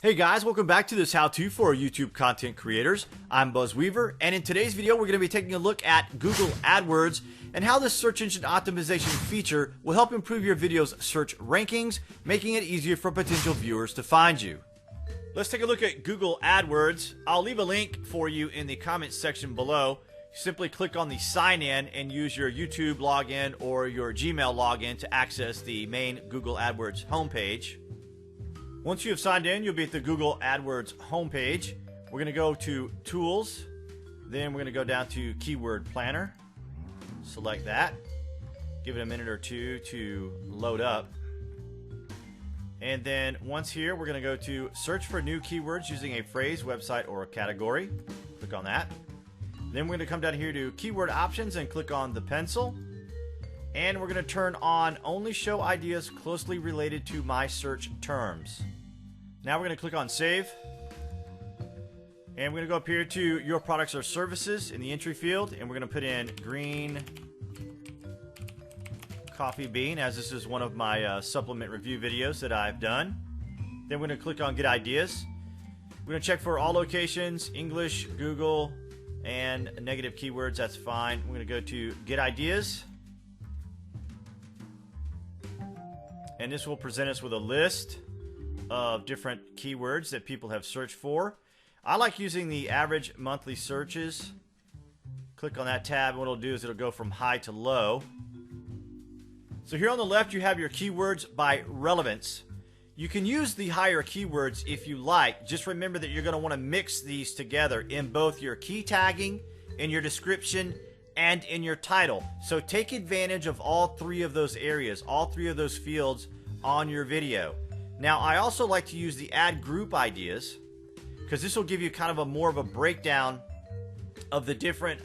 Hey guys, welcome back to this how-to for YouTube content creators. I'm Buzz Weaver, and in today's video we're going to be taking a look at Google Adwords and how this search engine optimization feature will help improve your video's search rankings, making it easier for potential viewers to find you. Let's take a look at Google Adwords. I'll leave a link for you in the comments section below. Simply click on the sign in and use your YouTube login or your Gmail login to access the main Google Adwords homepage. Once you have signed in, you'll be at the Google Adwords homepage. We're going to go to Tools, then we're going to go down to Keyword Planner. Select that. Give it a minute or two to load up. And then once here, we're going to go to Search for new keywords using a phrase, website, or a category. Click on that. Then we're going to come down here to Keyword Options and click on the pencil. And we're going to turn on Only Show Ideas Closely Related to My Search Terms. Now we're going to click on Save. And we're going to go up here to Your Products or Services in the entry field. And we're going to put in green coffee bean, as this is one of my supplement review videos that I've done. Then we're going to click on Get Ideas. We're going to check for all locations, English, Google, and negative keywords. That's fine. We're going to go to Get Ideas. And this will present us with a list of different keywords that people have searched for. I like using the average monthly searches. Click on that tab, and what it'll do is it'll go from high to low. So here on the left, you have your keywords by relevance. You can use the higher keywords if you like. Just remember that you're going to want to mix these together in both your key tagging, in your description, and in your title. So take advantage of all three of those areas, all three of those fields on your video. Now, I also like to use the Add Group Ideas, because this will give you kind of a more of a breakdown of the different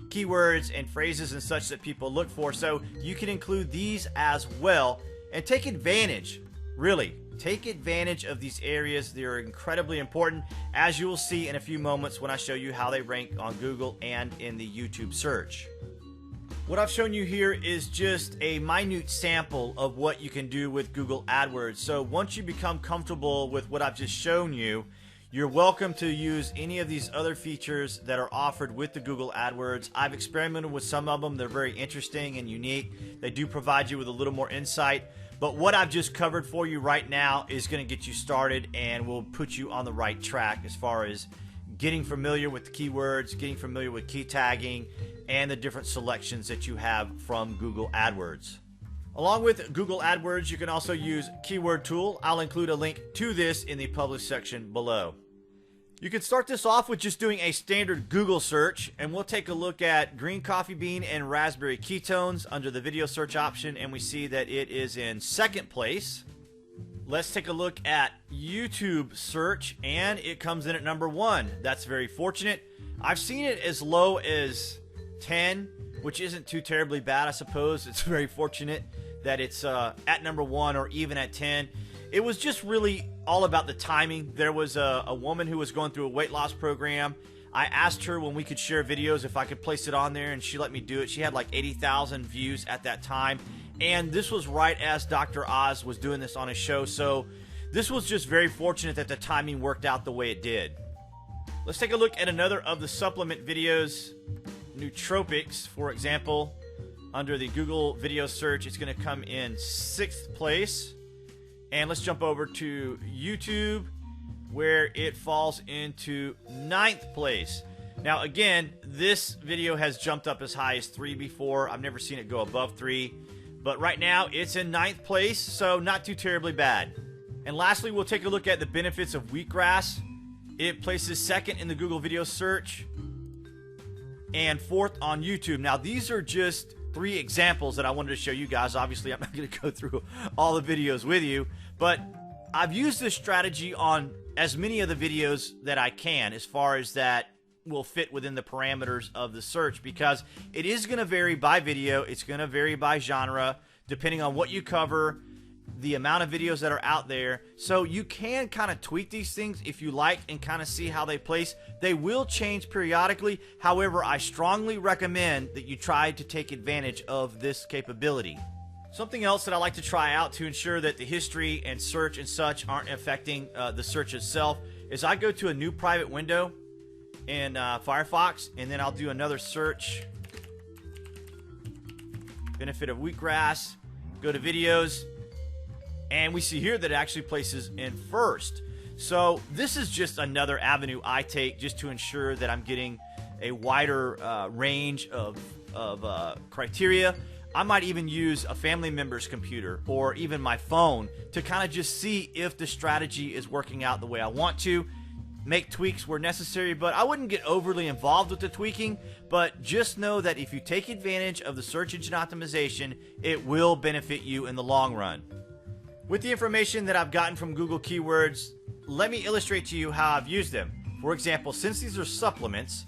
keywords and phrases and such that people look for. So you can include these as well and take advantage, really. Take advantage of these areas. They're incredibly important, as you will see in a few moments when I show you how they rank on Google and in the YouTube search. What I've shown you here is just a minute sample of what you can do with Google AdWords. So once you become comfortable with what I've just shown you, you're welcome to use any of these other features that are offered with the Google AdWords. I've experimented with some of them. They're very interesting and unique. They do provide you with a little more insight. But what I've just covered for you right now is going to get you started and will put you on the right track as far as getting familiar with the keywords, getting familiar with key tagging, and the different selections that you have from Google AdWords. Along with Google AdWords, you can also use Keyword Tool. I'll include a link to this in the published section below. You can start this off with just doing a standard Google search, and we'll take a look at green coffee bean and raspberry ketones under the video search option, and we see that it is in second place. Let's take a look at YouTube search, and it comes in at number 1. That's very fortunate. I've seen it as low as 10, which isn't too terribly bad, I suppose. It's very fortunate that it's at number 1 or even at 10. It was just really all about the timing. There was a woman who was going through a weight loss program. I asked her when we could share videos if I could place it on there, and she let me do it. She had like 80,000 views at that time, and this was right as Dr. Oz was doing this on his show, so this was just very fortunate that the timing worked out the way it did. Let's take a look at another of the supplement videos, nootropics, for example. Under the Google video search, it's going to come in 6th place. And let's jump over to YouTube, where it falls into 9th place. Now again, this video has jumped up as high as 3 before. I've never seen it go above 3. But right now, it's in 9th place, so not too terribly bad. And lastly, we'll take a look at the benefits of wheatgrass. It places 2nd in the Google video search and 4th on YouTube. Now these are just 3 examples that I wanted to show you guys. Obviously, I'm not going to go through all the videos with you, but I've used this strategy on as many of the videos that I can, as far as that will fit within the parameters of the search, because it is going to vary by video. It's going to vary by genre, depending on what you cover, the amount of videos that are out there. So you can kind of tweak these things if you like and kind of see how they place. They will change periodically. However, I strongly recommend that you try to take advantage of this capability. Something else that I like to try out to ensure that the history and search and such aren't affecting the search itself is I go to a new private window in Firefox, and then I'll do another search. Benefit of wheatgrass. Go to videos, and we see here that it actually places in first. So this is just another avenue I take just to ensure that I'm getting a wider range of criteria. I might even use a family member's computer or even my phone to kind of just see if the strategy is working out the way I want to. Make tweaks where necessary, but I wouldn't get overly involved with the tweaking. But just know that if you take advantage of the search engine optimization, it will benefit you in the long run. With the information that I've gotten from Google Keywords, let me illustrate to you how I've used them. For example, since these are supplements,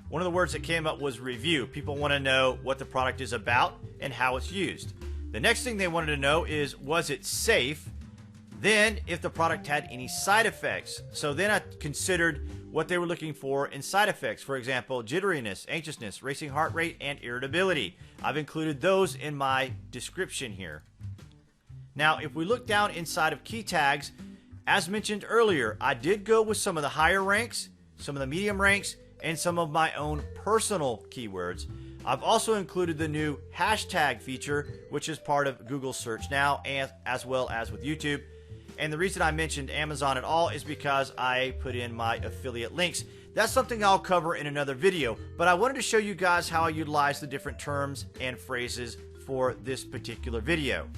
one of the words that came up was review. People want to know what the product is about and how it's used. The next thing they wanted to know is, was it safe? Then, if the product had any side effects. So then I considered what they were looking for in side effects. For example, jitteriness, anxiousness, racing heart rate, and irritability. I've included those in my description here. Now, if we look down inside of key tags, as mentioned earlier, I did go with some of the higher ranks, some of the medium ranks, and some of my own personal keywords. I've also included the new hashtag feature, which is part of Google Search Now, and as well as with YouTube. And the reason I mentioned Amazon at all is because I put in my affiliate links. That's something I'll cover in another video, but I wanted to show you guys how I utilize the different terms and phrases for this particular video.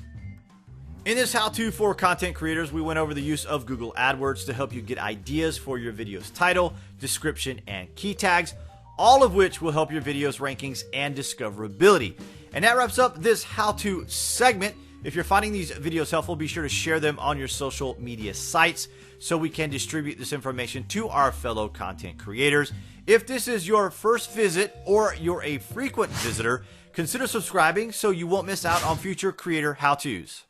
In this how-to for content creators, we went over the use of Google Adwords to help you get ideas for your video's title, description, and key tags, all of which will help your video's rankings and discoverability. And that wraps up this how-to segment. If you're finding these videos helpful, be sure to share them on your social media sites so we can distribute this information to our fellow content creators. If this is your first visit or you're a frequent visitor, consider subscribing so you won't miss out on future creator how-tos.